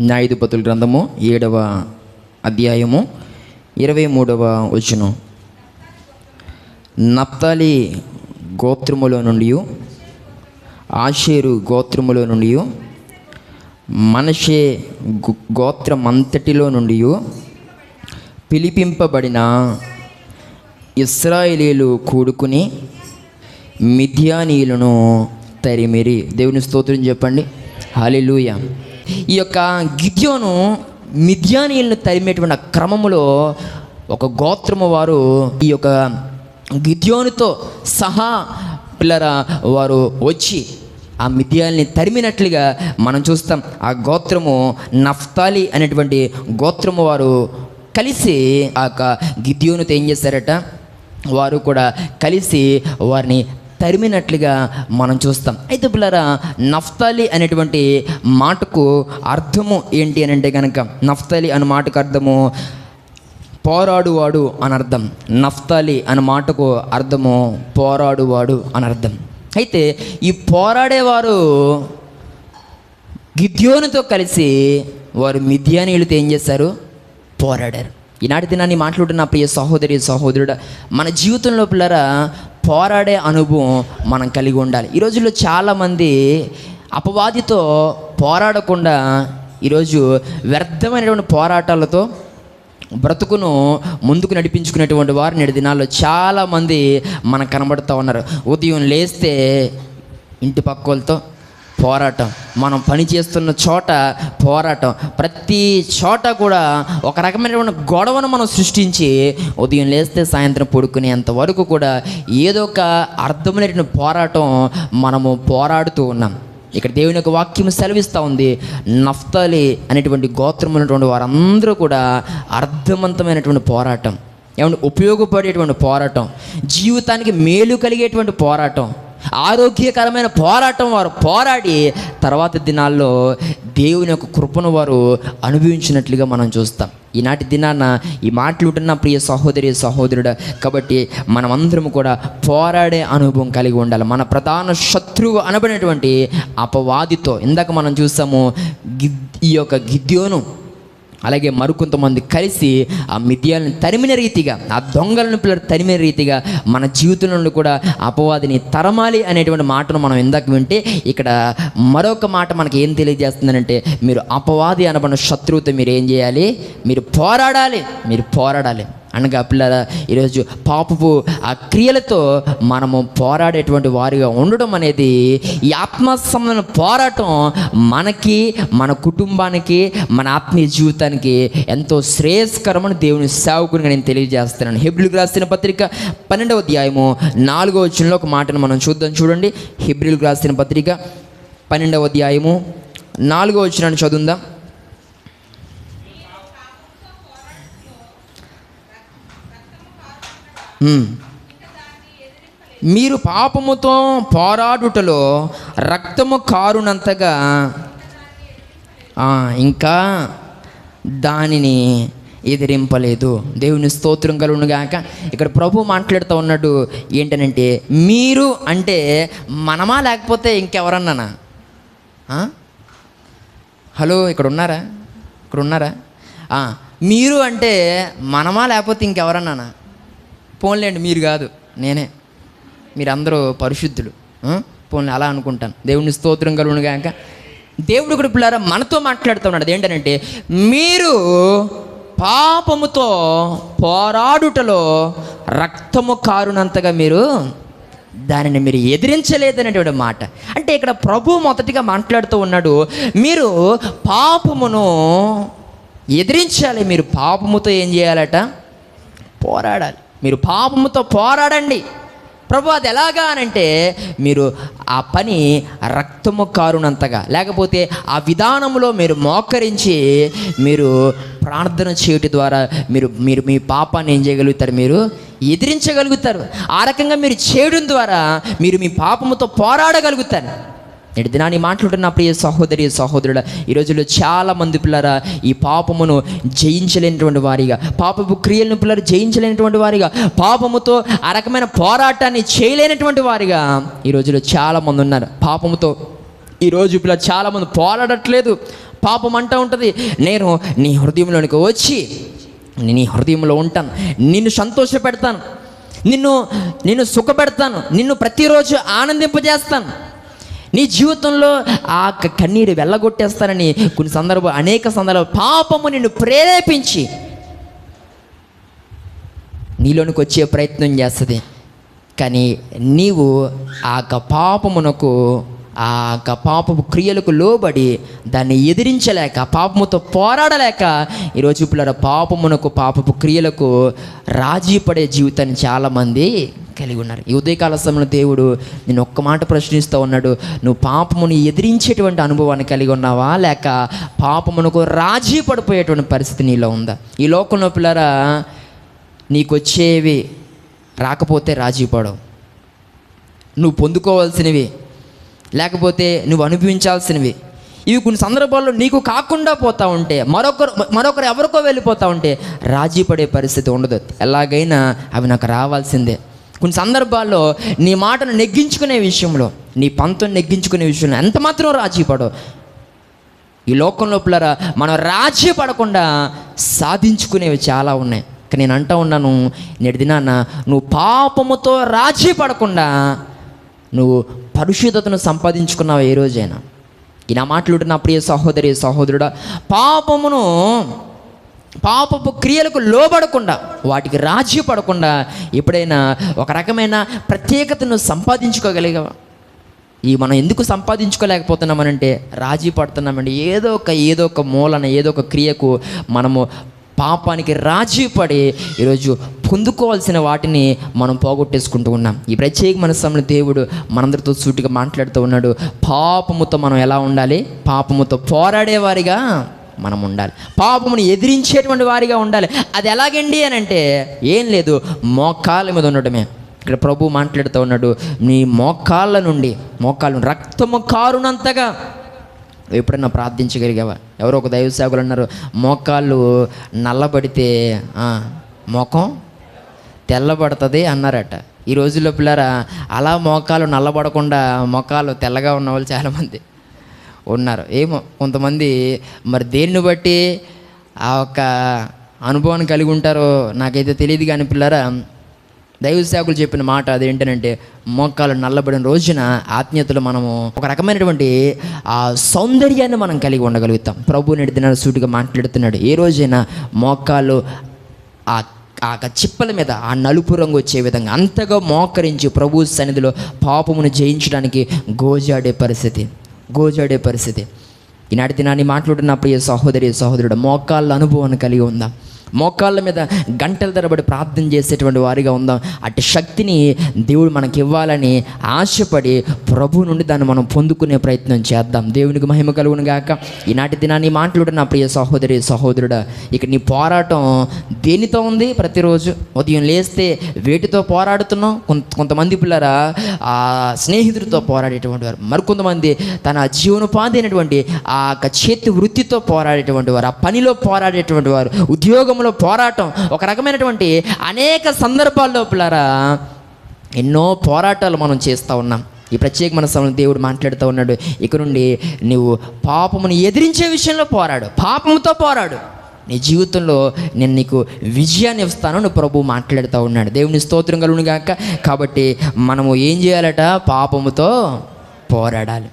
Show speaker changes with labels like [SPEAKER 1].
[SPEAKER 1] న్యాయాధిపతుల గ్రంథము 7వ అధ్యాయము 23వ వచనం. నఫ్తాలి గోత్రములో నుండి, ఆషేరు గోత్రములో నుండి, మనషే గోత్రమంతటిలో నుండి పిలిపింపబడిన ఇశ్రాయేలీయులు కూడుకుని మిద్యానీయులను తరిమిరి. దేవుని స్తోత్రం చెప్పండి, హల్లెలూయా. ఈ యొక్క గిద్యోను మిద్యానీయులను తరిమేటువంటి క్రమములో ఒక గోత్రము వారు ఈ యొక్క గిద్యోనుతో సహా పిల్లరా వారు వచ్చి ఆ మిద్యాన్ని తరిమినట్లుగా మనం చూస్తాం. ఆ గోత్రము నఫ్తాలి అనేటువంటి గోత్రము వారు కలిసి ఆ యొక్క గిద్యోనుతో ఏం చేశారట, వారు కూడా కలిసి వారిని తరిమినట్లుగా మనం చూస్తాం. అయితే పిల్లరా, నఫ్తాలి అనేటువంటి మాటకు అర్థము ఏంటి అని అంటే కనుక, నఫ్తాలి అనే మాటకు అర్థము పోరాడువాడు అని అర్థం. నఫ్తాలి అనే మాటకు అర్థము పోరాడువాడు అని అర్థం. అయితే ఈ పోరాడేవారు గిద్యోనుతో కలిసి వారు మిద్యానీయులతో ఏం చేశారు, పోరాడారు. ఈనాటి దినాన్ని మాట్లాడుతున్న ప్రియ సహోదరి సహోదరుడు, మన జీవితంలో పిల్లరా పోరాడే అనుభవం మనం కలిగి ఉండాలి. ఈ రోజుల్లో చాలామంది అపవాదితో పోరాడకుండా ఈరోజు వ్యర్థమైనటువంటి పోరాటాలతో బ్రతుకును ముందుకు నడిపించుకునేటువంటి వారు నేటి దినాల్లో చాలామంది మనకు కనబడుతూ ఉన్నారు. ఉదయం లేస్తే ఇంటి పక్కోళ్ళతో పోరాటం, మనం పని చేస్తున్న చోట పోరాటం, ప్రతి చోట కూడా ఒక రకమైనటువంటి గొడవను మనం సృష్టించి ఉదయం లేస్తే సాయంత్రం పడుకునేంత వరకు కూడా ఏదో ఒక అర్థమైనటువంటి పోరాటం మనము పోరాడుతూ ఉన్నాం. ఇక్కడ దేవుని యొక్క వాక్యం సెలవిస్తూ ఉంది, నఫ్తాలి అనేటువంటి గోత్రం ఉన్నటువంటి వారందరూ కూడా అర్థవంతమైనటువంటి పోరాటం, ఏమంటే ఉపయోగపడేటువంటి పోరాటం, జీవితానికి మేలు కలిగేటువంటి పోరాటం, ఆరోగ్యకరమైన పోరాటం వారు పోరాడి తర్వాత దినాల్లో దేవుని యొక్క కృపను వారు అనుభవించినట్లుగా మనం చూస్తాం. ఈనాటి దినాన ఈ మాట్లాడుతున్న ప్రియ సహోదరి సహోదరుడు, కాబట్టి మనమందరం కూడా పోరాడే అనుభవం కలిగి ఉండాలి. మన ప్రధాన శత్రువు అనబడినటువంటి అపవాదితో ఇందాక మనం చూసాము, ఈ యొక్క గిద్యోను అలాగే మరికొంతమంది కలిసి ఆ మిద్యాలను తరిమిన రీతిగా, ఆ దొంగలను పిల్లలు తరిమిన రీతిగా మన జీవితంలో కూడా అపవాదిని తరమాలి అనేటువంటి మాటను మనం ఇందాక వింటే, ఇక్కడ మరొక మాట మనకి ఏం తెలియజేస్తుందంటే, మీరు అపవాది అనబడిన శత్రువుతో మీరు ఏం చేయాలి, మీరు పోరాడాలి అనగా పిల్లల ఈరోజు పాపపు ఆ క్రియలతో మనము పోరాడేటువంటి వారిగా ఉండడం అనేది, ఈ ఆత్మ సంబంధమైన పోరాటం మనకి, మన కుటుంబానికి, మన ఆత్మీయ జీవితానికి ఎంతో శ్రేయస్కరమని దేవుని సేవకునిగా నేను తెలియజేస్తున్నాను. హెబ్రీయులకు రాసిన పత్రిక 12వ అధ్యాయము 4వ వచనంలో ఒక మాటను మనం చూద్దాం. చూడండి, హెబ్రీయులకు రాసిన పత్రిక 12వ అధ్యాయము 4వ వచనాన్ని చదువుదాం. మీరు పాపముతో పోరాడుటలో రక్తము కారునంతగా ఇంకా దానిని ఎదిరింపలేదు. దేవుని స్తోత్రం కలుగును గాక. ఇక్కడ ప్రభు మాట్లాడుతూ ఉన్నాడు ఏంటనంటే, మీరు అంటే మనమా లేకపోతే ఇంకెవరన్నానా? హలో, ఇక్కడ ఉన్నారా? మీరు అంటే మనమా లేకపోతే ఇంకెవరన్నానా? పోన్లేండి, మీరు కాదు, నేనే, మీరందరూ పరిశుద్ధులు, పోన్లే అలా అనుకుంటాను. దేవుని స్తోత్రం కలుగును గాక. దేవుడు కూడా పిల్లారా మనతో మాట్లాడుతూ ఉన్నాడు ఏంటంటే, మీరు పాపముతో పోరాడుటలో రక్తము కారునంతగా మీరు దానిని మీరు ఎదిరించలేదనేటువంటి మాట. అంటే ఇక్కడ ప్రభు మొదటిగా మాట్లాడుతూ ఉన్నాడు, మీరు పాపమును ఎదిరించాలి, మీరు పాపముతో ఏం చేయాలట, పోరాడాలి. మీరు పాపముతో పోరాడండి. ప్రభు అది ఎలాగా అనంటే, మీరు ఆ పని రక్తము కారునంతగా, లేకపోతే ఆ విధానంలో మీరు మోకరించి మీరు ప్రార్థన చేయటం ద్వారా మీరు మీ పాపాన్ని ఏం చేయగలుగుతారు, మీరు ఎదిరించగలుగుతారు. ఆ రకంగా మీరు చేయడం ద్వారా మీరు మీ పాపముతో పోరాడగలుగుతారు. నేటి దినాన్ని మాట్లాడుతున్న ప్రియ సహోదరి సహోదరుడు, ఈ రోజుల్లో చాలామంది పిల్లరా ఈ పాపమును జయించలేనటువంటి వారిగా, పాపపు క్రియలను పిల్లలు జయించలేనటువంటి వారిగా, పాపముతో ఆ రకమైన పోరాటాన్ని చేయలేనటువంటి వారిగా ఈ రోజుల్లో చాలామంది ఉన్నారు. పాపముతో ఈరోజు పిల్లలు చాలామంది పోరాడట్లేదు, పాపం అంటూ ఉంటుంది, నేను నీ హృదయంలోనికి వచ్చి నీ హృదయంలో ఉంటాను, నిన్ను సంతోషపెడతాను, నిన్ను సుఖపెడతాను, నిన్ను ప్రతిరోజు ఆనందింపజేస్తాను, నీ జీవితంలో ఆ కన్నీరు వెళ్ళగొట్టేస్తానని అనేక సందర్భాలు పాపము నిన్ను ప్రేరేపించి నీలోనికి వచ్చే ప్రయత్నం చేస్తుంది. కానీ నీవు ఆ పాపమునకు పాపపు క్రియలకు లోబడి దాన్ని ఎదిరించలేక, పాపముతో పోరాడలేక ఈరోజు పిల్లల పాపమునకు పాపపు క్రియలకు రాజీ పడే జీవితాన్ని చాలామంది కలిగి ఉన్నారు. ఈ ఉదయకాల సమయంలో దేవుడు నేను ఒక్క మాట ప్రశ్నిస్తూ ఉన్నాడు, నువ్వు పాపముని ఎదిరించేటువంటి అనుభవాన్ని కలిగి ఉన్నావా, లేక పాపమునకు రాజీ పడిపోయేటువంటి పరిస్థితి నీలో ఉందా? ఈ లోకంలో పిల్లరా నీకు వచ్చేవి రాకపోతే రాజీ పడవు, నువ్వు పొందుకోవాల్సినవి లేకపోతే నువ్వు అనుభవించాల్సినవి ఇవి కొన్ని సందర్భాల్లో నీకు కాకుండా పోతూ ఉంటే, మరొకరు ఎవరికో వెళ్ళిపోతూ ఉంటే రాజీ పడే పరిస్థితి ఉండదు. ఎలాగైనా అవి నాకు రావాల్సిందే. కొన్ని సందర్భాల్లో నీ మాటను నెగ్గించుకునే విషయంలో, నీ పంతం నెగ్గించుకునే విషయంలో ఎంత మాత్రం రాజీ పడవు. ఈ లోకంలో పిల్లరా మనం రాజీ పడకుండా సాధించుకునేవి చాలా ఉన్నాయి. కానీ నేను అంటూ ఉన్నాను, నేటి దినాన నువ్వు పాపముతో రాజీ పడకుండా నువ్వు పరిశుద్ధతను సంపాదించుకున్నావు ఏ రోజైనా? ఈ నా మాట్లాడు నా ప్రియ సహోదరి సహోదరుడా, పాపపు క్రియలకు లోబడకుండా, వాటికి రాజీ పడకుండా ఎప్పుడైనా ఒక రకమైన ప్రత్యేకతను సంపాదించుకోగలిగావా? మనం ఎందుకు సంపాదించుకోలేకపోతున్నామనంటే రాజీ పడుతున్నామండి. ఏదో ఒక మూలన, ఏదో ఒక క్రియకు మనము పాపానికి రాజీ పడి ఈరోజు పొందుకోవాల్సిన వాటిని మనం పోగొట్టేసుకుంటూ ఉన్నాం. ఈ ప్రత్యేకమైన సమయంలో దేవుడు మనందరితో సూటిగా మాట్లాడుతూ ఉన్నాడు. పాపముతో మనం ఎలా ఉండాలి? పాపముతో పోరాడేవారిగా మనం ఉండాలి, పాపమును ఎదిరించేటువంటి వారిగా ఉండాలి. అది ఎలాగండి అని అంటే ఏం లేదు, మోకాళ్ళ మీద ఉండటమే. ఇక్కడ ప్రభు మాట్లాడుతూ ఉన్నాడు, నీ మోకాళ్ళ రక్తము కారునంతగా ఎప్పుడైనా ప్రార్థించగలిగావా? ఎవరో ఒక దైవ సేవకులు అన్నారు, మోకాళ్ళు నల్లబడితే ముఖం తెల్లబడుతుంది అన్నారట. ఈ రోజుల్లో పిల్లరా అలా మోకాలు నల్లబడకుండా మోకాలు తెల్లగా ఉన్న వాళ్ళు చాలామంది ఉన్నారు. ఏమో కొంతమంది మరి దేన్ని బట్టి ఆ ఒక అనుభవాన్ని కలిగి ఉంటారో నాకైతే తెలియదు. కానీ పిల్లరా దైవ సేవకులు చెప్పిన మాట అదేంటనంటే, మోకాలు నల్లబడిన రోజున ఆత్మీయతలో మనము ఒక రకమైనటువంటి ఆ సౌందర్యాన్ని మనం కలిగి ఉండగలుగుతాం. ప్రభు నేటి దినాలు సూటిగా మాట్లాడుతున్నాడు, ఏ రోజైనా మోకాలు ఆ చిప్పల మీద ఆ నలుపు రంగు వచ్చే విధంగా అంతగా మోకరించి ప్రభు సన్నిధిలో పాపమును జయించడానికి గోజాడే పరిస్థితి. ఈనాటి దినాన్ని మాట్లాడుతున్న ప్రియ సహోదరి సహోదరుడు, మోకాళ్ళ అనుభవాన్ని కలిగి ఉందాం. మోకాళ్ళ మీద గంటల తరబడి ప్రార్థన చేసేటువంటి వారిగా ఉందాం. అటు శక్తిని దేవుడు మనకి ఇవ్వాలని ఆశపడి ప్రభు నుండి దాన్ని మనం పొందుకునే ప్రయత్నం చేద్దాం. దేవునికి మహిమ కలుగును గాక. ఈనాటి దినాన్ని మాట్లాడుతున్న ప్రియ సహోదరి సహోదరుడా, ఇక నీ పోరాటం దేనితో ఉంది? ప్రతిరోజు ఉదయం లేస్తే వేటితో పోరాడుతున్నాం? కొంతమంది పిల్లరా స్నేహితుడితో పోరాడేటువంటి వారు, మరికొంతమంది తన జీవనోపాధి అయినటువంటి ఆ చేతి వృత్తితో పోరాడేటువంటి వారు, ఆ పనిలో పోరాడేటువంటి వారు, ఉద్యోగంలో పోరాటం, ఒక రకమైనటువంటి అనేక సందర్భాల్లో పిల్లరా ఎన్నో పోరాటాలు మనం చేస్తూ ఉన్నాం. ఈ ప్రత్యేకమైన సమయంలో దేవుడు మాట్లాడుతూ ఉన్నాడు, ఇక నుండి నువ్వు పాపమును ఎదిరించే విషయంలో పాపముతో పోరాడు, నీ జీవితంలో నేను నీకు విజయాన్ని ఇస్తాను నువ్వు ప్రభు మాట్లాడుతూ ఉన్నాడు. దేవుని స్తోత్రం కలుగును గాక. కాబట్టి మనము ఏం చేయాలట? పాపముతో పోరాడాలి.